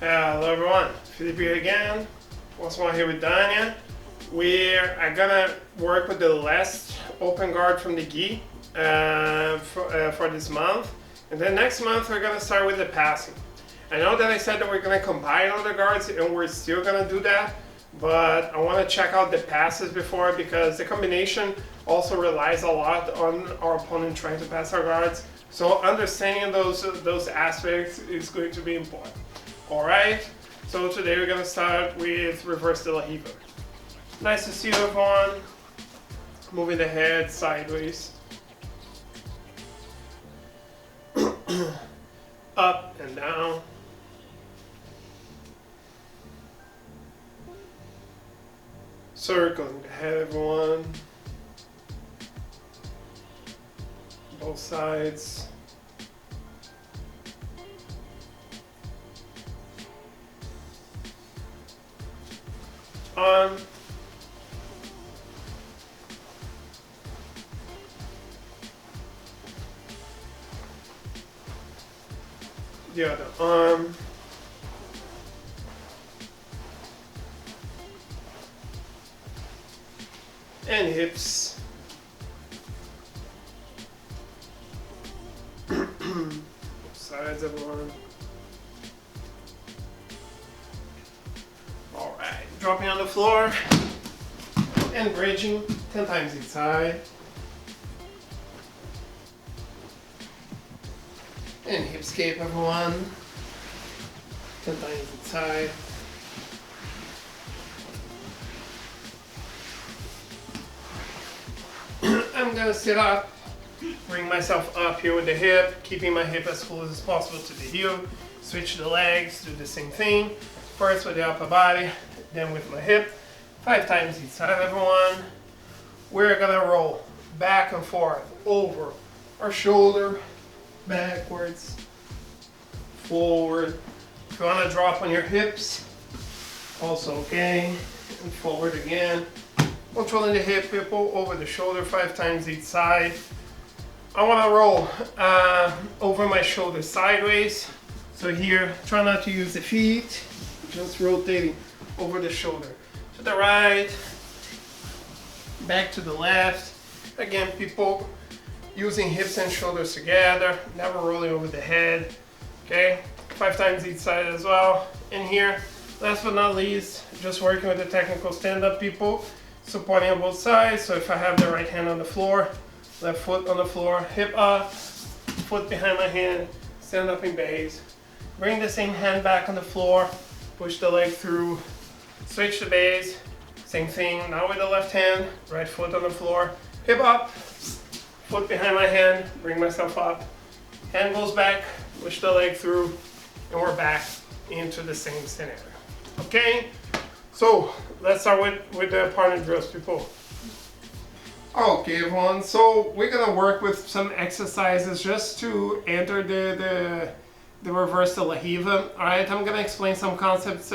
Hello everyone, Philip here again. Once more here with Dania. We are gonna work with the last open guard from the gi for this month. And then next month we're gonna start with the passing. I know that I said that we're gonna combine all the guards and we're still gonna do that, but I wanna check out the passes before because the combination also relies a lot on our opponent trying to pass our guards. So understanding those aspects is going to be important. Alright, so today we're gonna start with reverse de la Riva. Nice to see you everyone. Moving the head sideways. Up and down. Circling the head everyone. Both sides. Arm. The other arm. And hips. Sides everyone. Alright, dropping on the floor and bridging 10 times each side. And hip escape everyone. 10 times each side. I'm gonna sit up, bring myself up here with the hip, keeping my hip as close as possible to the heel. Switch the legs, do the same thing. First with the upper body, then with my hip. 5 times each side everyone. We're gonna roll back and forth over our shoulder, backwards, forward. If you wanna drop on your hips, also okay. And forward again. Controlling the hip, people over the shoulder 5 times each side. I want to roll over my shoulder sideways. So here, try not to use the feet, just rotating over the shoulder. To the right, back to the left. Again, people using hips and shoulders together, never rolling over the head. Okay, 5 times each side as well. And here, last but not least, just working with the technical stand-up, people. Supporting on both sides, so if I have the right hand on the floor, left foot on the floor, hip up, foot behind my hand, stand up in base. Bring the same hand back on the floor, push the leg through, switch the base, same thing, now with the left hand, right foot on the floor, hip up, foot behind my hand, bring myself up, hand goes back, push the leg through, and we're back into the same scenario. Okay? So let's start with the partner drills, people. Okay, everyone. So we're gonna work with some exercises just to enter the reverse de la Riva. All right, I'm gonna explain some concepts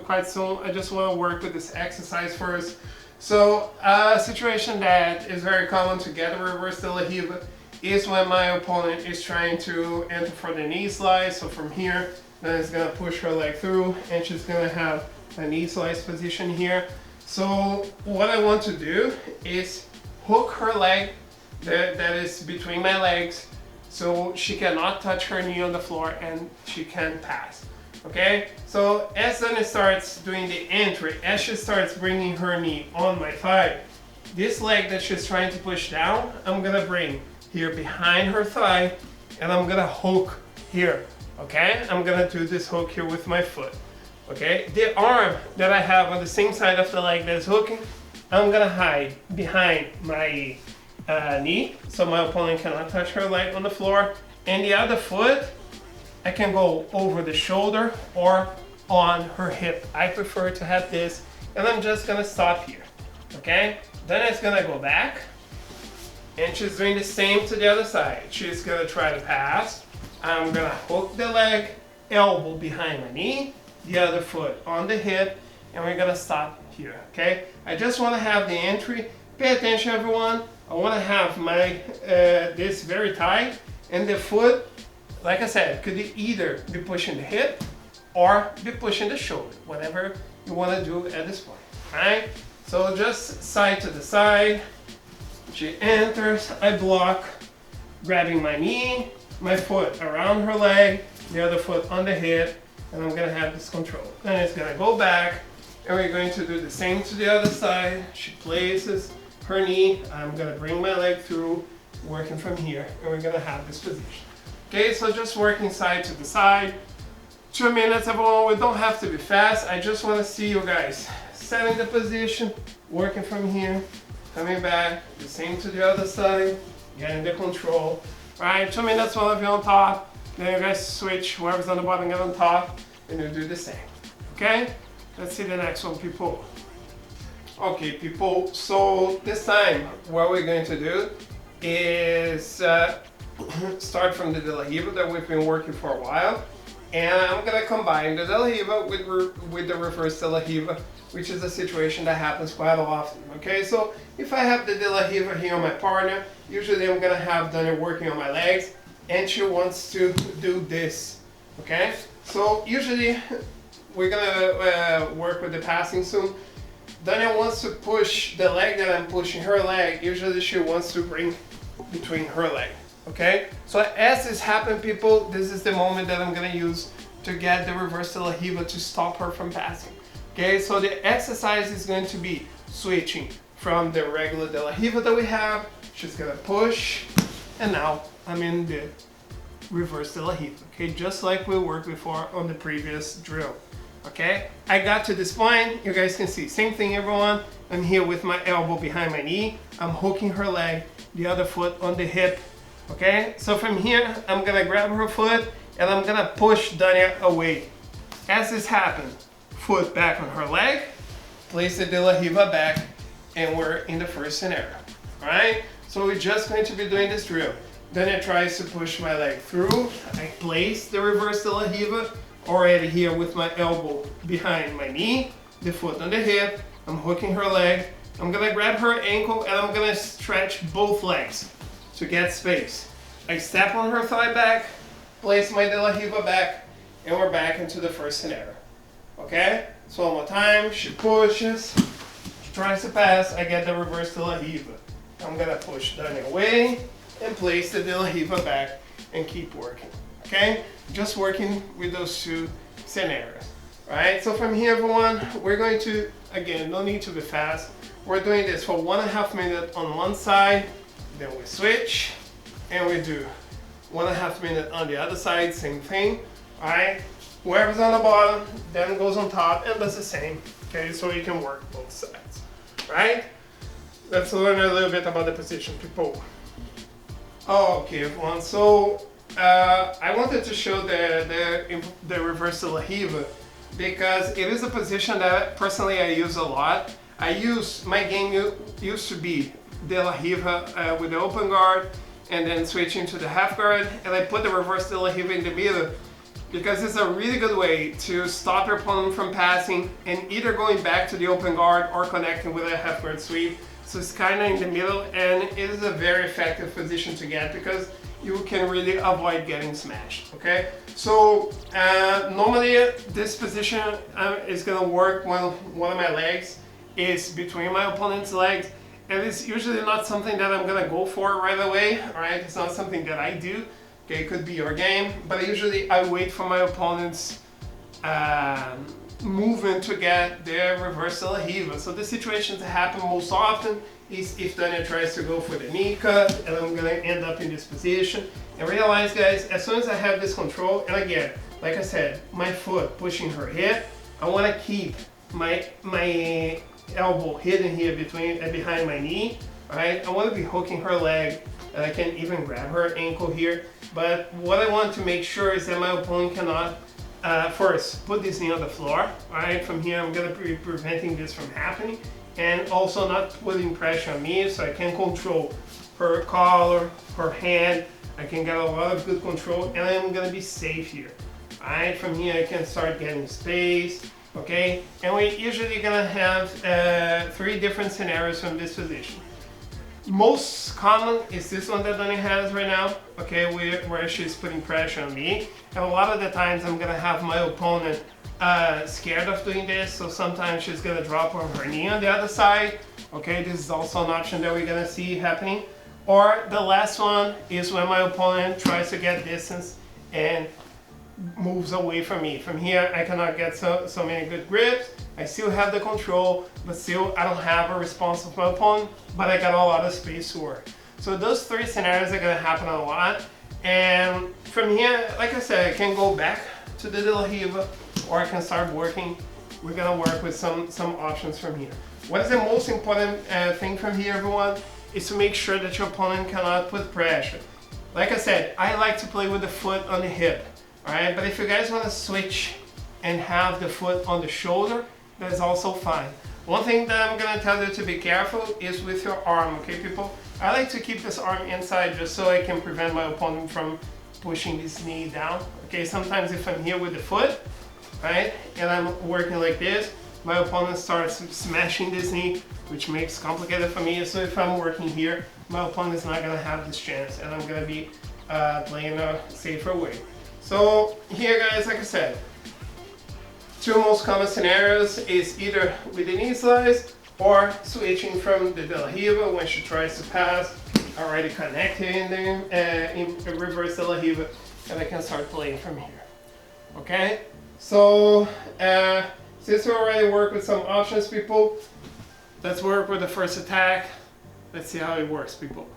quite soon. I just want to work with this exercise first. So a situation that is very common to get a reverse de la Riva is when my opponent is trying to enter for the knee slide. So from here, then it's gonna push her leg through, and she's gonna have a knee slice position here. So what I want to do is hook her leg that is between my legs so she cannot touch her knee on the floor and she can pass. Okay, so as Dani starts doing the entry, as she starts bringing her knee on my thigh, this leg that she's trying to push down, I'm gonna bring here behind her thigh and I'm gonna hook here. Okay, I'm gonna do this hook here with my foot. Okay, the arm that I have on the same side of the leg that is hooking, I'm gonna hide behind my knee so my opponent cannot touch her leg on the floor. And the other foot, I can go over the shoulder or on her hip. I prefer to have this, and I'm just gonna stop here. Okay, then it's gonna go back, and she's doing the same to the other side. She's gonna try to pass. I'm gonna hook the leg, elbow behind my knee, the other foot on the hip, and we're gonna stop here, okay? I just wanna have the entry. Pay attention, everyone. I wanna have my this very tight, and the foot, like I said, could either be pushing the hip or be pushing the shoulder, whatever you want to do at this point. Alright? So just side to the side. She enters, I block, grabbing my knee, my foot around her leg, the other foot on the hip, and I'm gonna have this control. Then it's gonna go back, and we're going to do the same to the other side. She places her knee, I'm gonna bring my leg through, working from here, and we're gonna have this position. Okay, so just working side to the side. 2 minutes, everyone. We don't have to be fast. I just want to see you guys setting the position, working from here, coming back, the same to the other side, getting the control. All right, 2 minutes, one of you on top. Then you guys switch, whoever's on the bottom get on top, and you do the same. Okay? Let's see the next one, people. Okay, people. So this time, what we're going to do is start from the De La Riva that we've been working for a while. And I'm gonna combine the De La Riva with the reverse De La Riva, which is a situation that happens quite often. Okay, so if I have the De La Riva here on my partner, usually I'm gonna have Dania working on my legs, and she wants to do this. Okay, so usually we're gonna work with the passing soon. Dania wants to push the leg that I'm pushing her leg. Usually she wants to bring between her leg. Okay, so as this happens, people, this is the moment that I'm gonna use to get the reverse De La Riva to stop her from passing. Okay, so the exercise is going to be switching from the regular De La Riva that we have. She's gonna push, and now I'm in the reverse De La Riva. Okay, just like we worked before on the previous drill. Okay, I got to this point. You guys can see, same thing, everyone. I'm here with my elbow behind my knee. I'm hooking her leg, the other foot on the hip. Okay, so from here, I'm gonna grab her foot and I'm gonna push Dania away. As this happens, foot back on her leg, place the De La Riva back, and we're in the first scenario. Alright, so we're just going to be doing this drill. Dania tries to push my leg through. I place the reverse De La Riva already here with my elbow behind my knee, the foot on the hip. I'm hooking her leg. I'm gonna grab her ankle and I'm gonna stretch both legs to get space. I step on her thigh back, place my De La Riva back, and we're back into the first scenario. Okay? So one more time, she pushes, she tries to pass, I get the reverse De La Riva. I'm gonna push Dania away and place the De La Riva back and keep working. Okay? Just working with those two scenarios. Alright, so from here, everyone, we're going to, again, no need to be fast. We're doing this for 1.5 minutes on one side, then we switch, and we do 1.5 minutes on the other side, same thing. Alright, whoever's on the bottom, then goes on top and does the same. Okay, so you can work both sides. Right? Let's learn a little bit about the position, people. Okay, everyone, so I wanted to show the reverse De La Riva because it is a position that personally I use a lot. My game used to be De La Riva with the open guard and then switching to the half guard, and I put the reverse De La Riva in the middle because it's a really good way to stop your opponent from passing and either going back to the open guard or connecting with a half guard sweep. So it's kind of in the middle, and it is a very effective position to get because you can really avoid getting smashed. Okay, so normally this position is gonna work when one of my legs is between my opponent's legs, and it's usually not something that I'm gonna go for right away. All right, it's not something that I do. Okay, it could be your game, but usually I wait for my opponent's movement to get their reverse De La Riva. So the situations that happen most often is if Dania tries to go for the knee cut, and I'm gonna end up in this position. And realize, guys, as soon as I have this control, and again, like I said, my foot pushing her hip, I wanna keep my elbow hidden here behind my knee. All right, I want to be hooking her leg, and I can even grab her ankle here. But what I want to make sure is that my opponent cannot first put this knee on the floor. All right, from here I'm going to be preventing this from happening, and also not putting pressure on me, so I can control her collar, her hand. I can get a lot of good control, and I'm going to be safe here. All right, from here I can start getting space. Okay, and we're usually gonna have 3 different scenarios from this position. Most common is this one that Dani has right now, okay, where she's putting pressure on me. And a lot of the times I'm gonna have my opponent scared of doing this, so sometimes she's gonna drop on her knee on the other side. Okay, this is also an option that we're gonna see happening. Or the last one is when my opponent tries to get distance and moves away from me. From here, I cannot get so many good grips. I still have the control, but still I don't have a response of my opponent, but I got a lot of space to work. So those three scenarios are gonna happen a lot. And from here, like I said, I can go back to the De La Riva, or I can start working. We're gonna work with some options from here. What is the most important thing from here, everyone, is to make sure that your opponent cannot put pressure. Like I said, I like to play with the foot on the hip, all right? But if you guys wanna switch and have the foot on the shoulder, that's also fine. One thing that I'm gonna tell you to be careful is with your arm, okay, people? I like to keep this arm inside just so I can prevent my opponent from pushing this knee down. Okay, sometimes if I'm here with the foot, right, and I'm working like this, my opponent starts smashing this knee, which makes it complicated for me. So if I'm working here, my opponent is not gonna have this chance, and I'm gonna be playing a safer way. So here, guys, like I said, two most common scenarios is either with the knee slice or switching from the De La Riva when she tries to pass, already connected in reverse De La Riva, and I can start playing from here. Okay, so since we already worked with some options, people, let's work with the first attack. Let's see how it works, people.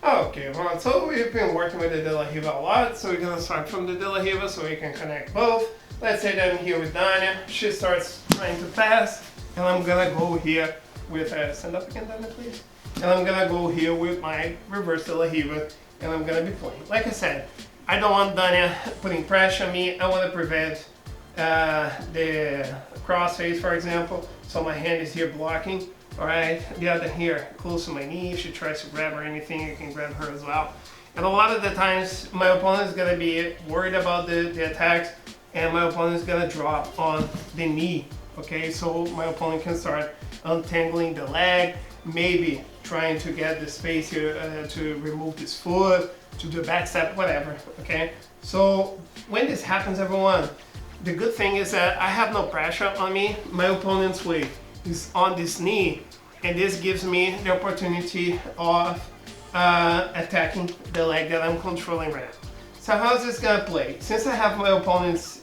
Okay, well, so we've been working with the De La Riva a lot, so we're gonna start from the De La Riva so we can connect both. Let's say that I'm here with Dania, she starts trying to pass, and I'm gonna go here with, stand up again, Dania, please. And I'm gonna go here with my reverse De La Riva, and I'm gonna be playing. Like I said, I don't want Dania putting pressure on me. I wanna prevent the crossface, for example, so my hand is here blocking. All right, the other here close to my knee. If she tries to grab or anything, I can grab her as well. And a lot of the times, my opponent is gonna be worried about the attacks, and my opponent is gonna drop on the knee. Okay, so my opponent can start untangling the leg, maybe trying to get the space here to remove this foot, to do a back step, whatever. Okay, so when this happens, everyone, the good thing is that I have no pressure on me. My opponent's weight is on this knee, and this gives me the opportunity of attacking the leg that I'm controlling right now. So how's this gonna play? Since I have my opponent's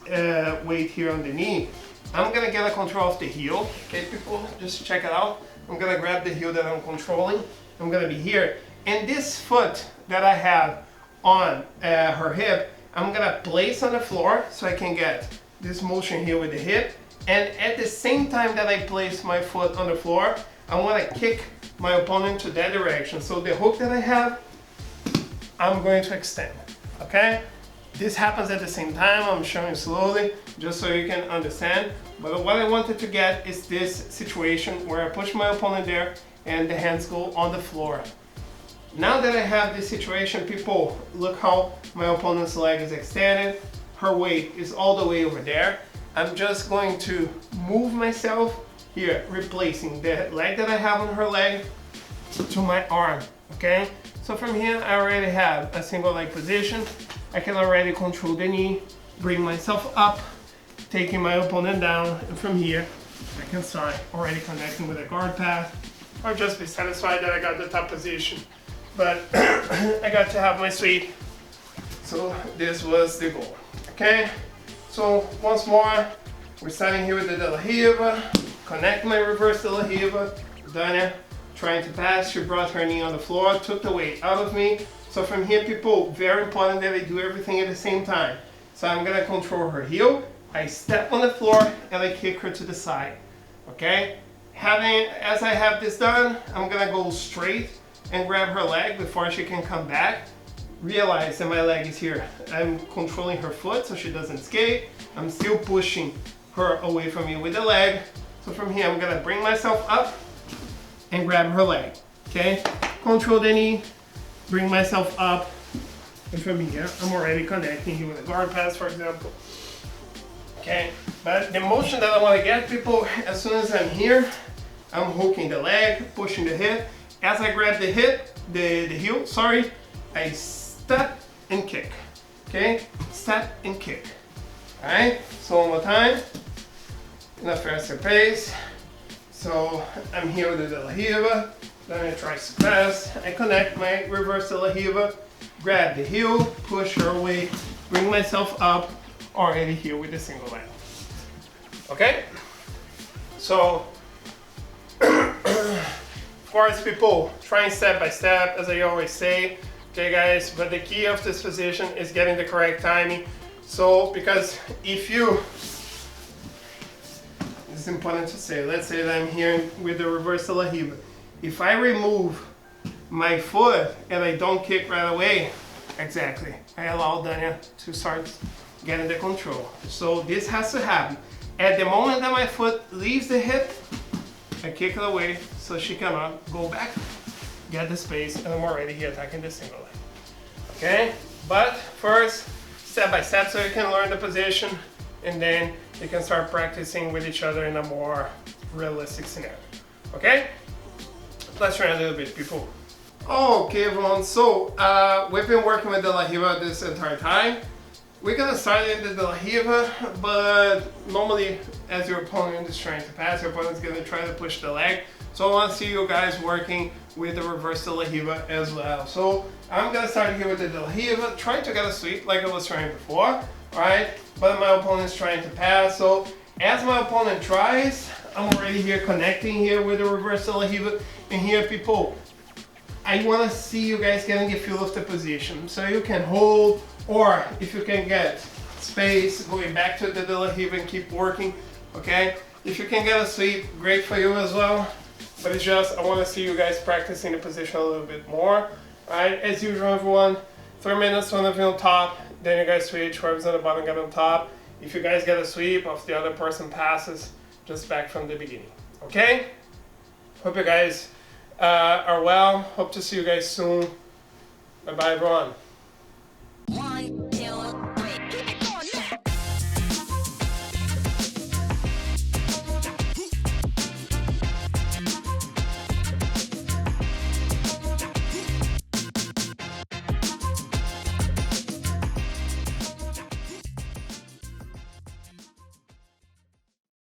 weight here on the knee, I'm gonna get a control of the heel. Okay, people, just check it out. I'm gonna grab the heel that I'm controlling. I'm gonna be here, and this foot that I have on her hip, I'm gonna place on the floor so I can get this motion here with the hip. And at the same time that I place my foot on the floor, I want to kick my opponent to that direction. So the hook that I have, I'm going to extend, okay? This happens at the same time. I'm showing slowly just so you can understand. But what I wanted to get is this situation where I push my opponent there and the hands go on the floor. Now that I have this situation, people, look how my opponent's leg is extended. Her weight is all the way over there. I'm just going to move myself here, replacing the leg that I have on her leg to my arm, okay? So from here, I already have a single leg position. I can already control the knee, bring myself up, taking my opponent down, and from here, I can start already connecting with a guard path, or just be satisfied that I got the top position. But I got to have my sweep, so this was the goal, okay? So once more, we're starting here with the De La Riva, connect my reverse De La Riva, Dania trying to pass, she brought her knee on the floor, took the weight out of me. So from here, people, very important that I do everything at the same time. So I'm gonna control her heel, I step on the floor, and I kick her to the side, okay? As I have this done, I'm gonna go straight and grab her leg before she can come back. Realize that my leg is here. I'm controlling her foot so she doesn't escape. I'm still pushing her away from me with the leg. So from here, I'm gonna bring myself up and grab her leg, okay? Control the knee, bring myself up, and from here, I'm already connecting here with a guard pass, for example. Okay, but the motion that I wanna get, people, as soon as I'm here, I'm hooking the leg, pushing the hip, as I grab the hip, the heel, sorry, I step and kick. Okay, step and kick. All right, so one more time, in a faster pace. So I'm here with the De La Riva, then I try to pass, I connect my reverse De La Riva, grab the heel, push her away, bring myself up, already here with a single leg. Okay? So, of course people, trying step by step, as I always say, okay guys, but the key of this position is getting the correct timing. So, because if you, it's important to say, let's say that I'm here with the reverse De La Riva. If I remove my foot and I don't kick right away, exactly, I allow Dania to start getting the control. So this has to happen. At the moment that my foot leaves the hip, I kick it away so she cannot go back, get the space, and I'm already here attacking the single leg. Okay, but first, step by step so you can learn the position, and then you can start practicing with each other in a more realistic scenario. Okay? Let's try a little bit, people. Okay, everyone, so we've been working with De La Riva this entire time. We're gonna start in the De La Riva, but normally as your opponent is trying to pass, your opponent's gonna try to push the leg. So I wanna see you guys working with the reverse De La Riva as well. So I'm gonna start here with the De La Riva, trying to get a sweep like I was trying before, right? But my opponent's trying to pass, so as my opponent tries, I'm already here connecting here with the reverse De La Riva. And here, people, I want to see you guys getting the feel of the position. So you can hold, or if you can get space, going back to the De La Riva and keep working, okay? If you can get a sweep, great for you as well. But it's just, I want to see you guys practicing the position a little bit more. Alright, as usual, everyone, 3 minutes, one of you on top, then you guys switch, whoever's on the bottom get on top. If you guys get a sweep, if the other person passes, just back from the beginning, okay? Hope you guys are well. Hope to see you guys soon. Bye bye, everyone.